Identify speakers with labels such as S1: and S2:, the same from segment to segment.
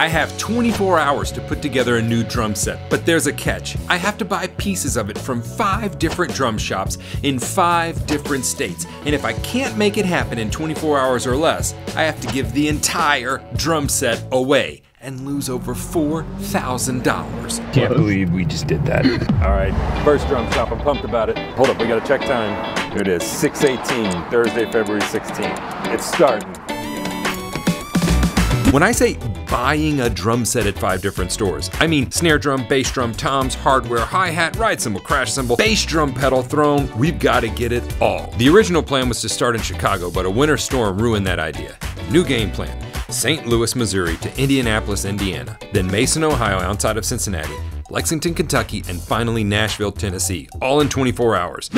S1: I have 24 hours to put together a new drum set, but there's a catch. I have to buy pieces of it from 5 different drum shops in 5 different states. And if I can't make it happen in 24 hours or less, I have to give the entire drum set away and lose over $4,000. Can't believe we just did that. All right, first drum shop, I'm pumped about it. Hold up, we gotta check time. Here it is, 6:18, Thursday, February 16th. It's starting. When I say buying a drum set at 5 different stores, I mean snare drum, bass drum, toms, hardware, hi-hat, ride cymbal, crash cymbal, bass drum pedal, throne. We've got to get it all. The original plan was to start in Chicago, but a winter storm ruined that idea. New game plan. St. Louis, Missouri to Indianapolis, Indiana, then Mason, Ohio outside of Cincinnati, Lexington, Kentucky, and finally Nashville, Tennessee, all in 24 hours.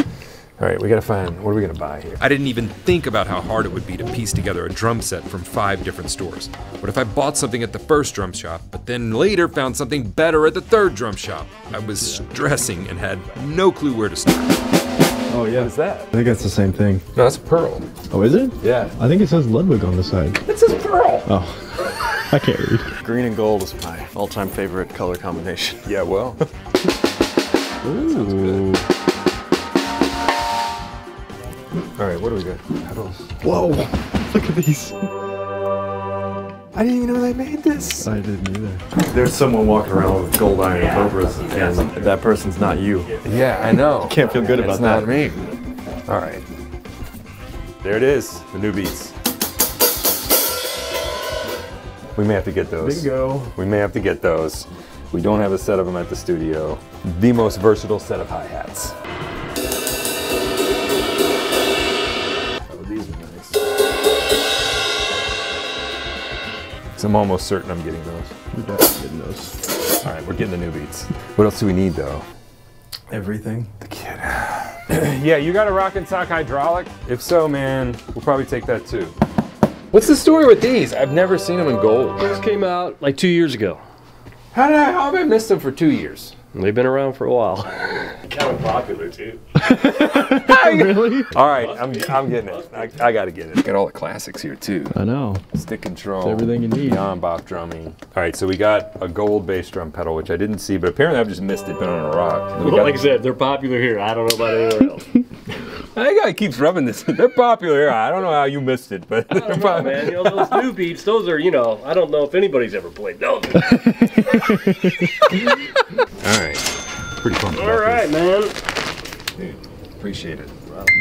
S1: All right, we gotta find, what are we gonna buy here? I didn't even think about how hard it would be to piece together a drum set from 5 different stores. What if I bought something at the first drum shop, but then later found something better at the 3rd drum shop? I was stressing and had no clue where to start.
S2: Oh yeah.
S1: What is that?
S2: I think that's the same thing.
S1: No, that's Pearl.
S2: Oh, is it?
S1: Yeah.
S2: I think it says Ludwig on the side.
S1: It says Pearl.
S2: Oh, I can't read.
S3: Green and gold is my all-time favorite color combination.
S1: Yeah, well.
S2: Ooh.
S1: All right, what do we got? Pedals.
S2: Whoa, look at these.
S1: I didn't even know they made this.
S2: I didn't either.
S3: There's someone walking around with gold iron cobras, and that person's not you.
S1: Yeah, I know.
S3: Can't feel good about that.
S1: It's not me. All right. There it is, the new beats. We may have to get those.
S2: Bingo.
S1: We may have to get those. We don't have a set of them at the studio. The most versatile set of hi-hats. Oh, these are nice. So I'm almost certain I'm getting those.
S2: We're definitely getting those.
S1: All right, we're getting the new beats. What else do we need though?
S2: Everything.
S1: The kit. Yeah, you got a rock and sock hydraulic? If so, man, we'll probably take that too. What's the story with these? I've never seen them in gold.
S4: Those came out like 2 years ago.
S1: How have I missed them for 2 years?
S4: They've been around for a while.
S5: Kind of popular too.
S2: Really?
S1: All right, I'm getting it. I gotta get it. Got all the classics here too.
S2: I know.
S1: Stick control.
S2: It's everything you need.
S1: Beyond bop drumming. All right, so we got a gold bass drum pedal, which I didn't see, but apparently I've just missed it, been on a rock.
S4: Well, like I said, they're popular here. I don't know about anywhere else.
S1: That guy keeps rubbing this. They're popular here. I don't know how you missed it, but
S4: I don't know, man. You know, those new beats, those are, you know, I don't know if anybody's ever played those.
S1: All right. Pretty pumped about
S4: All right, man.
S1: Dude, appreciate it.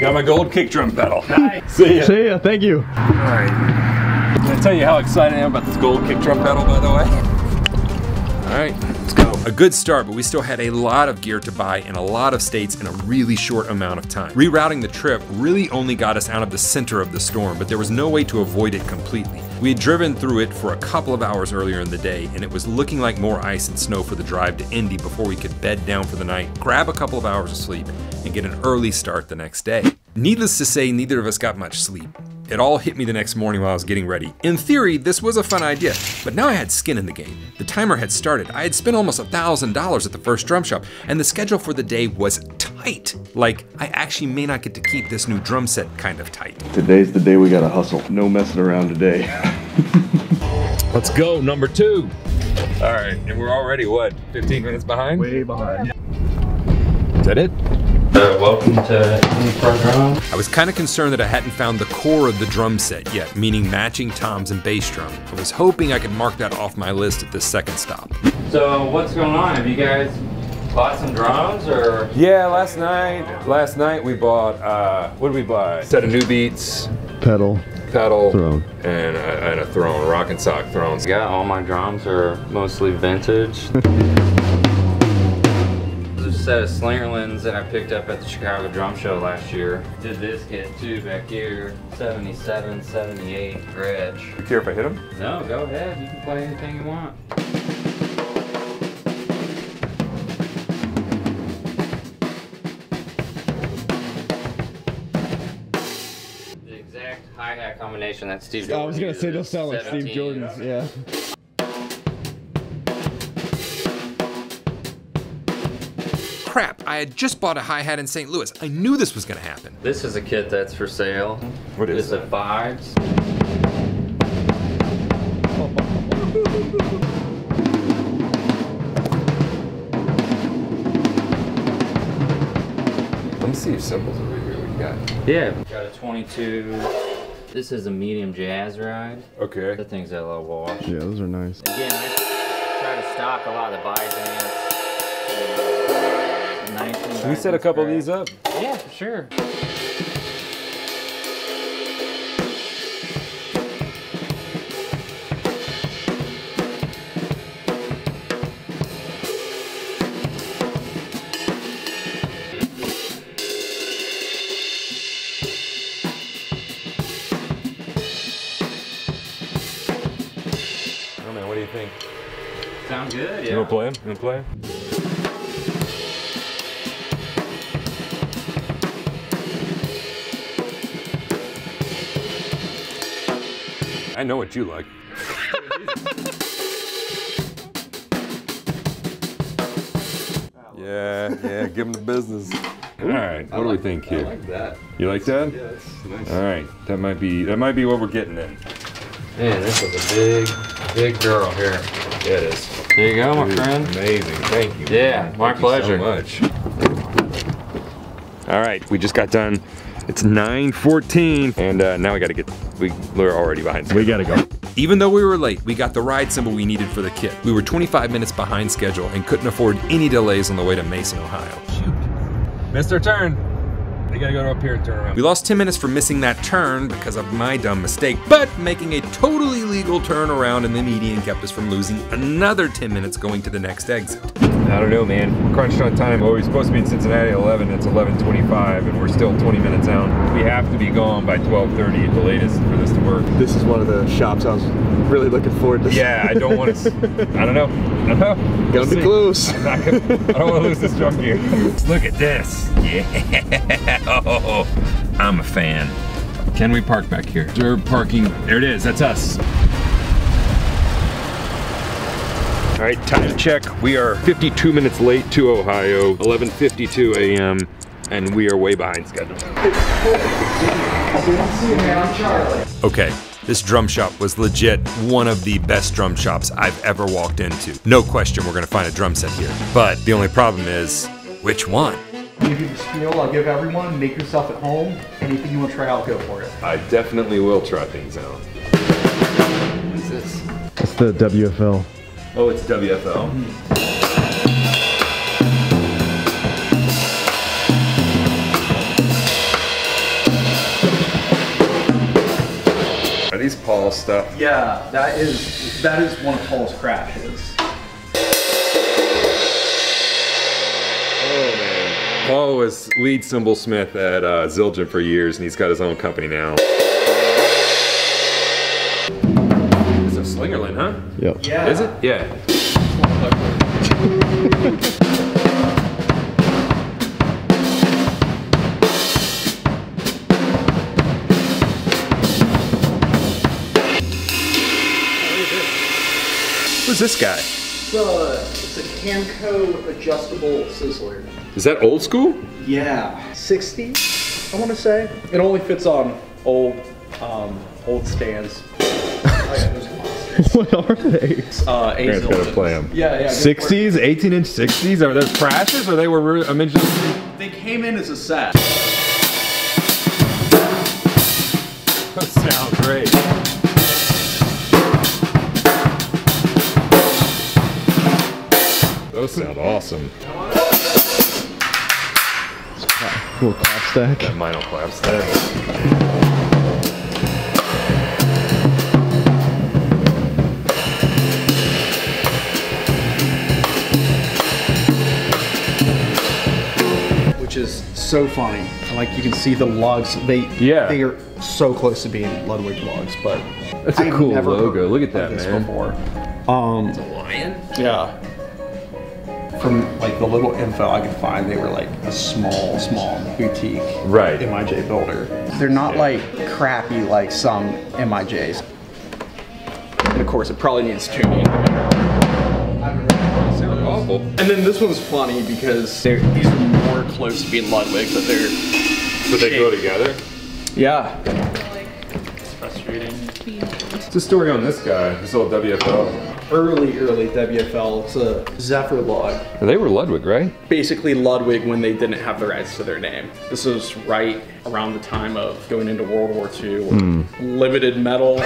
S1: Got my gold kick drum pedal. Nice. See ya.
S2: See ya, thank you.
S1: All right. Can I tell you how excited I am about this gold kick drum pedal, by the way? All right, let's go. A good start, but we still had a lot of gear to buy in a lot of states in a really short amount of time. Rerouting the trip really only got us out of the center of the storm, but there was no way to avoid it completely. We had driven through it for a couple of hours earlier in the day, and it was looking like more ice and snow for the drive to Indy before we could bed down for the night, grab a couple of hours of sleep, and get an early start the next day. Needless to say, neither of us got much sleep. It all hit me the next morning while I was getting ready. In theory, this was a fun idea, but now I had skin in the game. The timer had started. I had spent almost $1,000 at the first drum shop, and the schedule for the day was tight. Like, I actually may not get to keep this new drum set kind of tight.
S2: Today's the day we gotta hustle. No messing around today.
S1: Let's go, number 2. All right, and we're already, what, 15 minutes behind?
S2: Way behind.
S1: Is that it?
S5: Welcome to Indie Pro Drum.
S1: I was kind of concerned that I hadn't found the core of the drum set yet, meaning matching toms and bass drum. I was hoping I could mark that off my list at this second stop.
S5: So what's going on? Have you guys bought some drums or?
S1: Yeah, last night we bought, what did we buy? A set of new beats,
S2: Pedal.
S1: throne, and a throne, rock and sock thrones.
S5: Yeah, all my drums are mostly vintage. There's a set of Slingerlands that I picked up at the Chicago Drum Show last year. Did this kit too back here, 77, 78 Gretsch.
S1: You care if I hit them?
S5: No, go ahead. You can play anything you want. The exact hi-hat combination that Steve Jordan
S2: I was gonna say they'll sound like
S5: 17.
S2: Steve Jordan's, yeah.
S1: Crap, I had just bought a hi-hat in St. Louis. I knew this was gonna happen.
S5: This is a kit that's for sale.
S1: What is
S5: It's a 5s.
S1: see if Cymbals over here we got.
S5: Yeah. Got a 22. This is a medium jazz ride.
S1: Okay.
S5: The thing's got a little wash.
S2: Yeah, those are nice.
S5: Again, I try to stock a lot of the Byzance.
S1: Can we set a couple of these up?
S5: Yeah, for sure.
S1: Oh man, what do you think?
S5: Sound good, yeah.
S1: You wanna play him? You wanna play him? I know what you like. Yeah, give him the business. All right, what do we think here?
S3: I like that.
S1: You like that?
S3: Yeah, it's nice.
S1: All right, that might be what we're getting in.
S5: Man, this is a big girl here.
S1: Yeah, it is.
S5: There you go, my friend.
S1: Amazing, thank you.
S5: Yeah, my pleasure.
S1: Thank you so much. All right, we just got done. It's 9:14, and now we're already behind schedule.
S2: We gotta go.
S1: Even though we were late, we got the ride cymbal we needed for the kit. We were 25 minutes behind schedule and couldn't afford any delays on the way to Mason, Ohio. Shoot. Missed our turn. We gotta go up here and turn around. We lost 10 minutes for missing that turn because of my dumb mistake, but making a totally legal turn around in the median kept us from losing another 10 minutes going to the next exit. I don't know, man. We're crunched on time. Well, we're supposed to be in Cincinnati at 11. It's 11:25, and we're still 20 minutes out. We have to be gone by 12:30 at the latest for this to work.
S2: This is one of the shops I was really looking forward to.
S1: Yeah, I don't want to. I don't know.
S2: Gotta be close.
S1: I don't want to lose this drum gear. Look at this. Yeah. Oh, I'm a fan. Can we park back here? Reserved parking. There it is. That's us. All right, time check. We are 52 minutes late to Ohio, 11:52 a.m., and we are way behind schedule. Okay, this drum shop was legit one of the best drum shops I've ever walked into. No question we're gonna find a drum set here. But the only problem is, which one?
S6: I'll give you the spiel, I'll give everyone, make yourself at home. Anything you want to try out, go for it.
S1: I definitely will try things out. What is this?
S2: It's the WFL.
S1: Oh, it's WFL. Are these Paul stuff?
S6: Yeah, that is one of Paul's crashes.
S1: Oh man. Paul was lead cymbal smith at Zildjian for years, and he's got his own company now. It's a Slingerland, huh?
S2: Yep.
S6: Yeah.
S1: Is it? Yeah. Who's this guy?
S6: It's a Camco adjustable sizzler.
S1: Is that old school?
S6: Yeah. 60, I want to say. It only fits on old stands.
S2: What are they?
S1: Parents gotta play them.
S6: Yeah.
S1: 60s, 18-inch 60s? Are those crashes or they were originally?
S6: They came in as a set.
S1: Those sound great. Those sound awesome.
S2: Cool clap stack.
S1: That vinyl clap stack.
S6: Which is so funny. Like you can see the lugs. They are so close to being Ludwig lugs, but
S1: that's a cool logo. Look at that,
S6: this
S1: man.
S6: Before.
S5: It's a lion?
S6: Yeah. From like the little info I could find, they were like a small boutique MIJ builder. They're not like crappy like some MIJs. And of course, it probably needs tuning.
S1: Sound awful.
S6: And then this one's funny because these are more close to being Ludwig, but they're.
S1: But they go together?
S6: Yeah.
S5: It's frustrating.
S1: What's the story on this guy? This old WFL?
S6: early WFL. It's a Zephyr lug.
S1: They were Ludwig, right?
S6: Basically Ludwig when they didn't have the rights to their name. This was right around the time of going into World War II. Limited metal.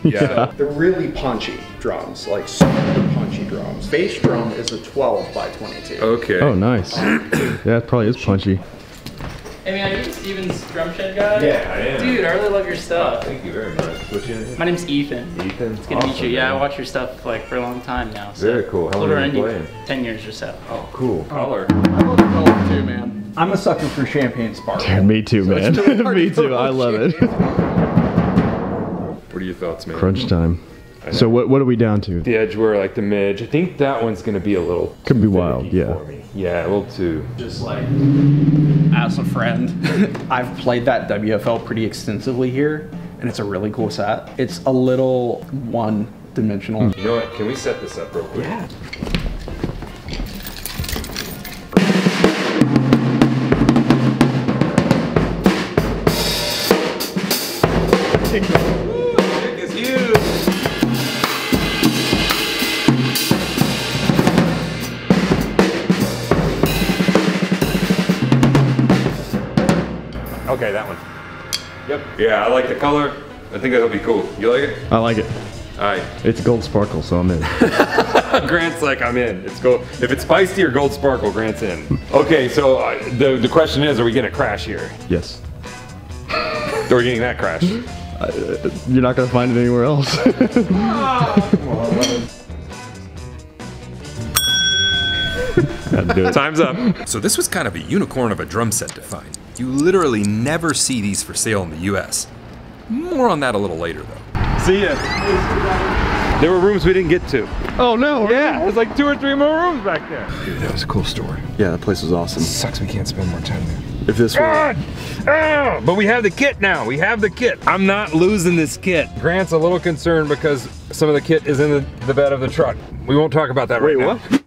S1: Yeah.
S6: So they're really punchy drums, like super punchy drums. Bass drum is a 12 by 22.
S1: Okay.
S2: Oh, nice. Yeah, it probably is punchy.
S7: Hey man, are you Steven's drum shed guy?
S1: Yeah, I am.
S7: Dude, I really love your stuff.
S1: Thank you very much. What's your name?
S7: My name's Ethan.
S1: Ethan.
S7: It's good to meet you. Yeah, I watch your stuff like for a long time now. So
S1: Very cool. How long have you been playing?
S7: 10 years or so.
S1: Oh, cool. Color.
S6: I love the color too, man. I'm a sucker for champagne sparkle.
S2: Dude, me too, man. Me too. I love it.
S1: What are your thoughts, man?
S2: Crunch time. So what are we down to?
S1: The Edgeware, like the midge. I think that one's gonna be a little.
S2: Could be wild, yeah.
S1: For me. Yeah, a little too.
S6: Just like, as a friend, I've played that WFL pretty extensively here, and it's a really cool set. It's a little one-dimensional.
S1: You know what? Can we set this up real quick?
S6: Yeah.
S1: Okay, that one. Yep. Yeah, I like the color. I think that'll be cool. You like it?
S2: I like it.
S1: All right.
S2: It's gold sparkle, so I'm in.
S1: Grant's like, I'm in. It's gold. If it's feisty or gold sparkle, Grant's in. Okay, so the question is, are we gonna crash here?
S2: Yes.
S1: Are we getting that crash?
S2: You're not gonna find it anywhere else.
S1: Time's up. So this was kind of a unicorn of a drum set to find. You literally never see these for sale in the US. More on that a little later though. See ya. There were rooms we didn't get to.
S2: Oh no!
S1: Yeah, there's like 2 or 3 more rooms back there.
S2: Dude, that was a cool story.
S3: Yeah, that place was awesome.
S1: Sucks we can't spend more time there.
S3: If this were...
S1: But we have the kit now. We have the kit. I'm not losing this kit. Grant's a little concerned because some of the kit is in the bed of the truck. We won't talk about that right now.
S3: Wait, what?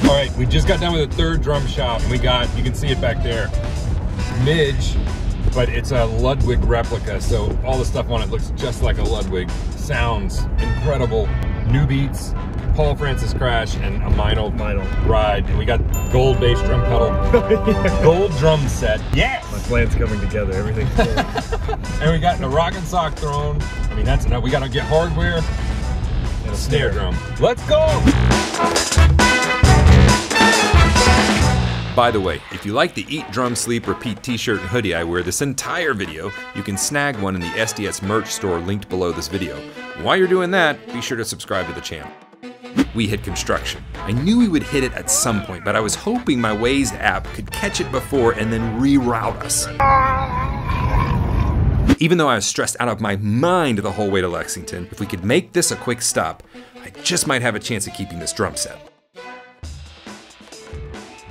S1: All right, we just got done with the 3rd drum shop. We got, you can see it back there, midge, but it's a Ludwig replica, so all the stuff on it looks just like a Ludwig. Sounds incredible. New beats, Paul Francis crash, and a Meinl ride. And we got gold bass drum pedal, gold drum set. Yes!
S3: My plan's coming together, everything's good.
S1: And we got the rock and sock throne. I mean, that's enough. We gotta get hardware and a snare drum. Let's go! By the way, if you like the Eat, Drum, Sleep, Repeat t-shirt and hoodie I wear this entire video, you can snag one in the SDS merch store linked below this video. And while you're doing that, be sure to subscribe to the channel. We hit construction. I knew we would hit it at some point, but I was hoping my Waze app could catch it before and then reroute us. Even though I was stressed out of my mind the whole way to Lexington, if we could make this a quick stop, I just might have a chance of keeping this drum set.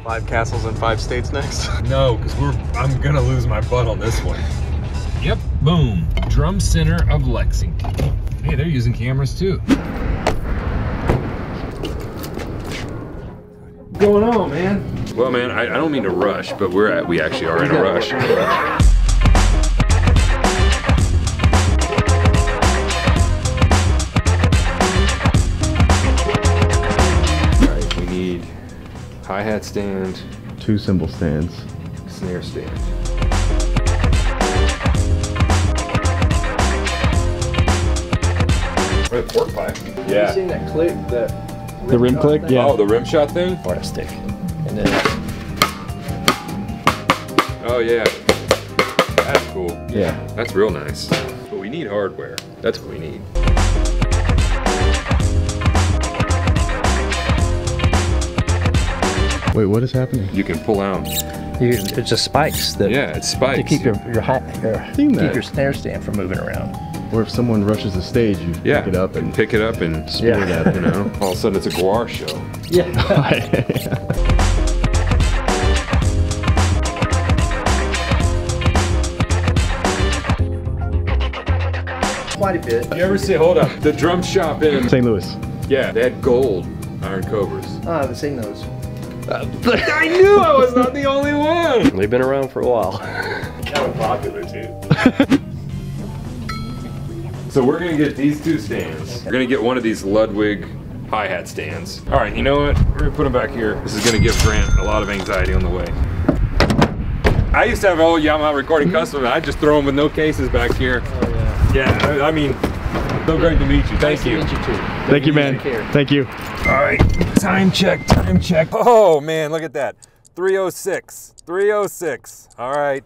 S3: 5 castles in 5 states next?
S1: No, because I'm gonna lose my butt on this one. Yep, boom. Drum Center of Lexington. Hey, they're using cameras too. What's going on, man? Well, man, I don't mean to rush, but we actually are in a rush. Alright, we need hi-hat stand,
S2: 2 cymbal stands,
S1: snare stand. Pork pie. Yeah.
S4: You seen that click? The
S2: rim click? Yeah.
S1: Oh, the rim shot thing?
S4: Or a stick. And then
S1: Oh yeah. That's cool.
S2: Yeah.
S1: That's real nice. But we need hardware. That's what we need.
S2: Wait, what is happening?
S1: You can pull out.
S4: it's just spikes that
S1: Yeah, it's spikes.
S4: to keep your
S2: Seen
S4: keep
S2: that.
S4: your snare stand from moving around.
S2: Or if someone rushes the stage, you
S1: Yeah,
S2: pick it up and
S1: pick it up and
S2: spear it at it.
S1: you know, all of a sudden it's a guar show.
S4: Yeah.
S7: Quite a bit.
S1: You ever see, hold up, the drum shop in,
S2: St. Louis.
S1: yeah, they had gold iron covers.
S7: Oh, I haven't seen those.
S1: I knew I was not the only one.
S4: They've been around for a while. Kind of popular too.
S1: So we're gonna get these two stands. We're gonna get one of these Ludwig hi-hat stands. All right, you know what? We're gonna put them back here. This is gonna give Grant a lot of anxiety on the way. I used to have an old Yamaha recording custom, and I'd just throw them with no cases back here.
S4: Oh, yeah.
S1: Yeah, I mean, so great to meet you. Thank you.
S4: Nice to meet you too.
S2: Thank you, man. Thank you.
S1: All right, time check, time check. Oh man, look at that. 306, 306. All right,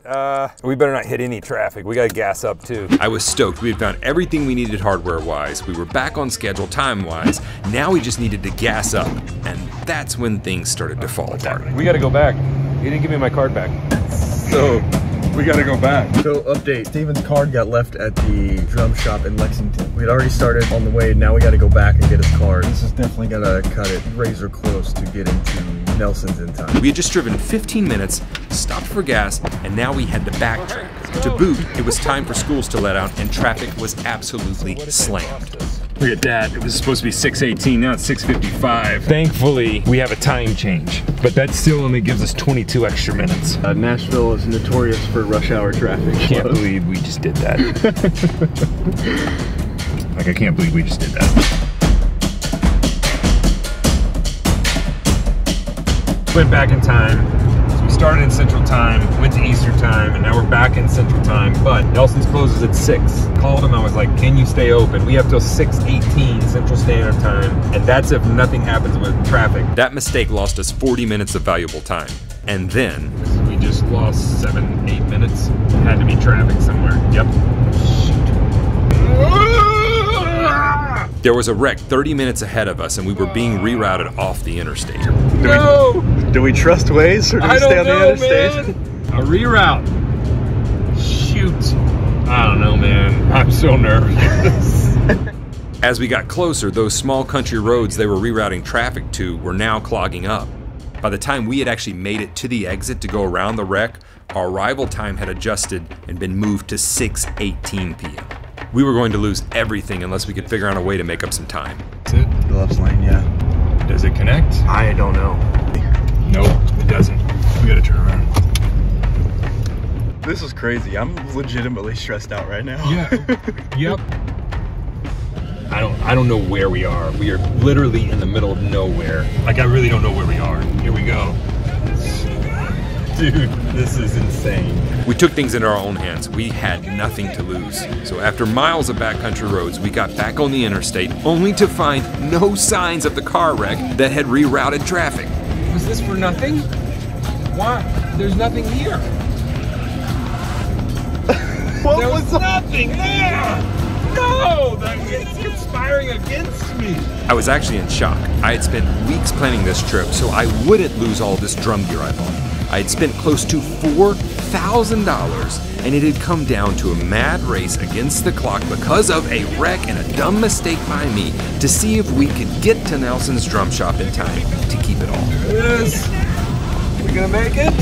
S1: we better not hit any traffic. We gotta gas up too. I was stoked. We had found everything we needed hardware-wise. We were back on schedule time-wise. Now we just needed to gas up, and that's when things started to fall apart. We gotta go back. You didn't give me my card back. So, we gotta go back.
S2: So update, Steven's card got left at the drum shop in Lexington. We had already started on the way, now we gotta go back and get his card. This is definitely gonna cut it razor close to getting to Nelson's in time.
S1: We had just driven 15 minutes, stopped for gas, and now we had to backtrack. To boot, it was time for schools to let out, and traffic was absolutely slammed. Look at that, it was supposed to be 6:18, now it's 6:55. Thankfully, we have a time change, but that still only gives us 22 extra minutes.
S2: Nashville is notorious for rush hour traffic.
S1: Can't believe we just did that. Like, I can't believe we just did that. Went back in time. So we started in Central Time, went to Eastern Time, and now we're back in Central Time. But Nelson's closes at 6. Called him, I was like, can you stay open? We have till 6:18 Central Standard Time, and that's if nothing happens with traffic. That mistake lost us 40 minutes of valuable time. And then we just lost 7, 8 minutes. Had to be traffic somewhere. Yep. There was a wreck 30 minutes ahead of us, and we were being rerouted off the interstate.
S2: Do we trust Waze or do we stay on the interstate?
S1: Man. A reroute. Shoot. I don't know, man. I'm so nervous. As we got closer, those small country roads they were rerouting traffic to were now clogging up. By the time we had actually made it to the exit to go around the wreck, our arrival time had adjusted and been moved to 6:18 p.m. We were going to lose everything unless we could figure out a way to make up some time.
S2: That's it? Gloves lane, yeah.
S1: Does it connect?
S2: I don't know.
S1: Nope, it doesn't. We gotta turn around.
S2: This is crazy. I'm legitimately stressed out right now.
S1: Yeah. Yep. I don't know where we are. We are literally in the middle of nowhere. Like, I really don't know where we are. Here we go. Dude, this is insane. We took things into our own hands. We had nothing to lose. So after miles of backcountry roads, we got back on the interstate, only to find no signs of the car wreck that had rerouted traffic. Was this for nothing? Why? There's nothing here. There was nothing there! No! It's conspiring against me! I was actually in shock. I had spent weeks planning this trip so I wouldn't lose all this drum gear I bought. I had spent close to $4,000, and it had come down to a mad race against the clock because of a wreck and a dumb mistake by me to see if we could get to Nelson's drum shop in time to keep it all. Yes. We gonna make it?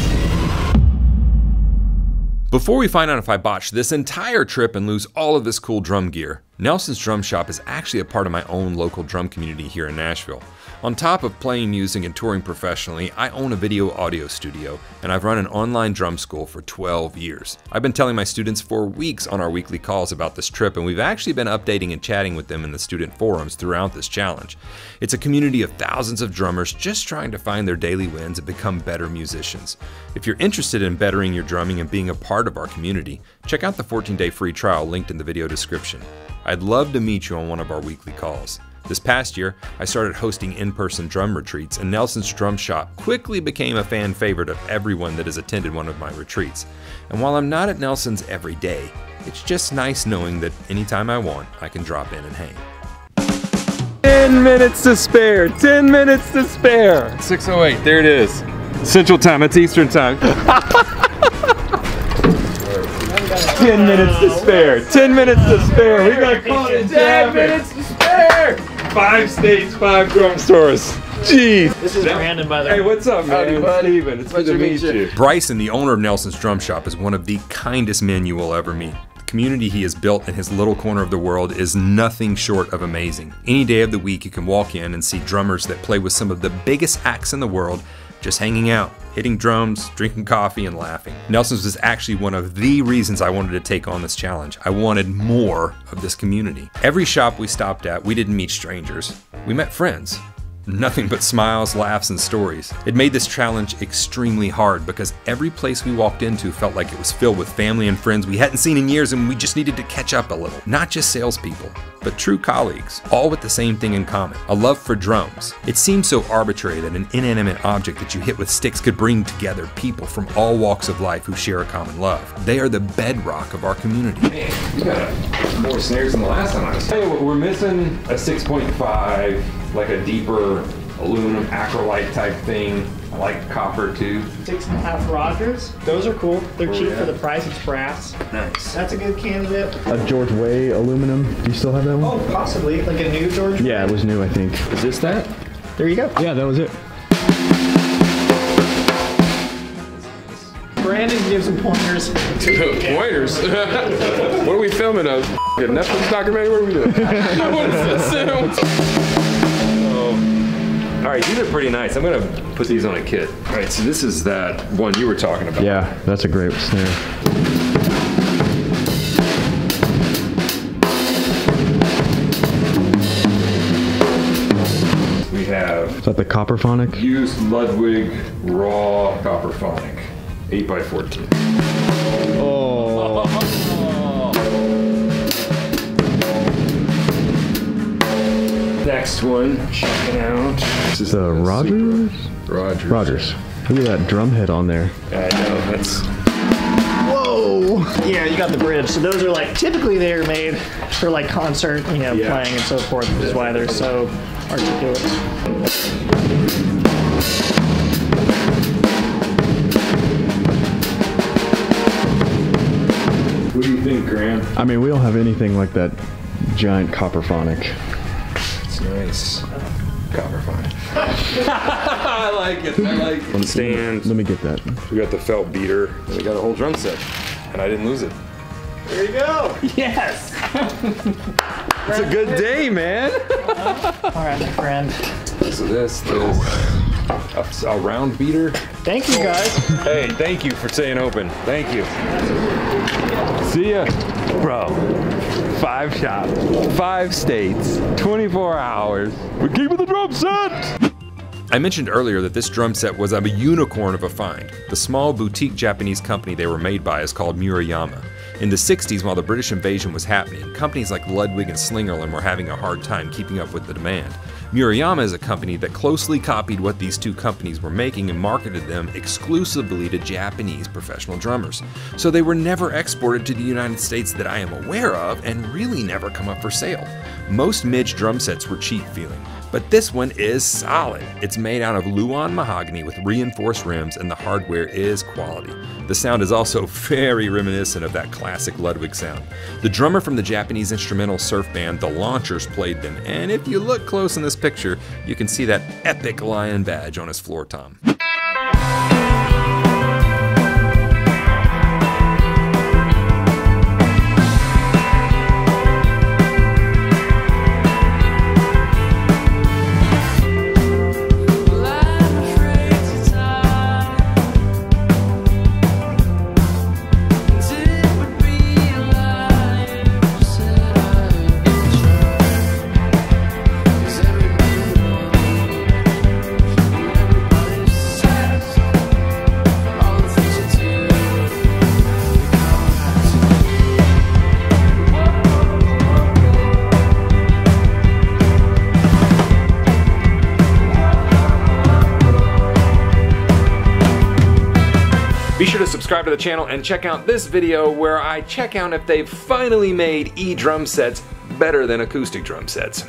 S1: Before we find out if I botched this entire trip and lose all of this cool drum gear, Nelson's Drum Shop is actually a part of my own local drum community here in Nashville. On top of playing music and touring professionally, I own a video audio studio, and I've run an online drum school for 12 years. I've been telling my students for weeks on our weekly calls about this trip, and we've actually been updating and chatting with them in the student forums throughout this challenge. It's a community of thousands of drummers just trying to find their daily wins and become better musicians. If you're interested in bettering your drumming and being a part of our community, check out the 14-day free trial linked in the video description. I'd love to meet you on one of our weekly calls. This past year, I started hosting in-person drum retreats, and Nelson's Drum Shop quickly became a fan favorite of everyone that has attended one of my retreats. And while I'm not at Nelson's every day, it's just nice knowing that anytime I want, I can drop in and hang. 10 minutes to spare, 10 minutes to spare. 6:08, there it is. Central Time, it's Eastern Time. 10 minutes to spare, 10 minutes to spare. We got caught in 10 minutes to spare. 5 states, 5 drum stores. Jeez.
S7: This is Brandon, by the way.
S1: Hey, what's up, man?
S6: Howdy, buddy.
S1: Steven, it's good to meet you. Bryson, the owner of Nelson's Drum Shop, is one of the kindest men you will ever meet. The community he has built in his little corner of the world is nothing short of amazing. Any day of the week, you can walk in and see drummers that play with some of the biggest acts in the world just hanging out, hitting drums, drinking coffee, and laughing. Nelson's was actually one of the reasons I wanted to take on this challenge. I wanted more of this community. Every shop we stopped at, we didn't meet strangers. We met friends. Nothing but smiles, laughs, and stories. It made this challenge extremely hard because every place we walked into felt like it was filled with family and friends we hadn't seen in years, and we just needed to catch up a little. Not just salespeople, but true colleagues, all with the same thing in common, a love for drums. It seems so arbitrary that an inanimate object that you hit with sticks could bring together people from all walks of life who share a common love. They are the bedrock of our community. Man, we got more snares than the last time I was. Hey, we're missing a 6.5, like a deeper aluminum acrylite type thing. I like copper too.
S8: 6.5 Rogers. Those are cool. They're cheap for the price. It's brass.
S1: Nice.
S8: That's a good candidate.
S2: A George Way aluminum. Do you still have that one?
S8: Oh, possibly. Like a new George Way?
S2: Yeah, it was new, I think.
S1: Is this that?
S8: There you go.
S2: Yeah, that was it.
S8: Brandon gives some pointers.
S3: Pointers? What are we filming of? A Netflix documentary? What are we doing? What is this?
S1: All right, these are pretty nice. I'm gonna put these on a kit. All right, so this is that one you were talking about.
S2: Yeah, that's a great snare.
S1: We have
S2: Is that the Copperphonic?
S1: used Ludwig raw copperphonic, 8x14.
S2: Oh.
S1: Next one, check it out. This is
S2: The Rogers?
S1: Rogers.
S2: Rogers. Look at that drum head on there.
S1: I know, that's...
S8: Whoa! Yeah, you got the bridge. So those are like, typically they're made for like concert, you know,
S1: Yeah.
S8: playing and so forth, which is why they're so articulate.
S1: What do you think, Graham?
S2: I mean, we don't have anything like that giant Copperphonic.
S1: It's nice. Copperphonic. I like it, I like it. On the stand,
S2: Let me get that.
S1: we got the felt beater, and we got a whole drum set, and I didn't lose it.
S8: There you go! Yes!
S1: It's a good day, man.
S8: Alright, my friend.
S1: So this is a round beater.
S8: Thank you, guys.
S1: Hey, thank you for staying open. Thank you. See ya. Bro, 5 shops, 5 states, 24 hours. We're keeping the drum set! I mentioned earlier that this drum set was a unicorn of a find. The small boutique Japanese company they were made by is called Murayama. In the 60s, while the British invasion was happening, companies like Ludwig and Slingerland were having a hard time keeping up with the demand. Murayama is a company that closely copied what these two companies were making and marketed them exclusively to Japanese professional drummers. So they were never exported to the United States that I am aware of, and really never come up for sale. Most Midge drum sets were cheap feeling, but this one is solid. It's made out of Lauten mahogany with reinforced rims, and the hardware is quality. The sound is also very reminiscent of that classic Ludwig sound. The drummer from the Japanese instrumental surf band The Launchers played them, and if you look close in this picture, you can see that epic lion badge on his floor tom. Be sure to subscribe to the channel and check out this video where I check out if they've finally made e-drum sets better than acoustic drum sets.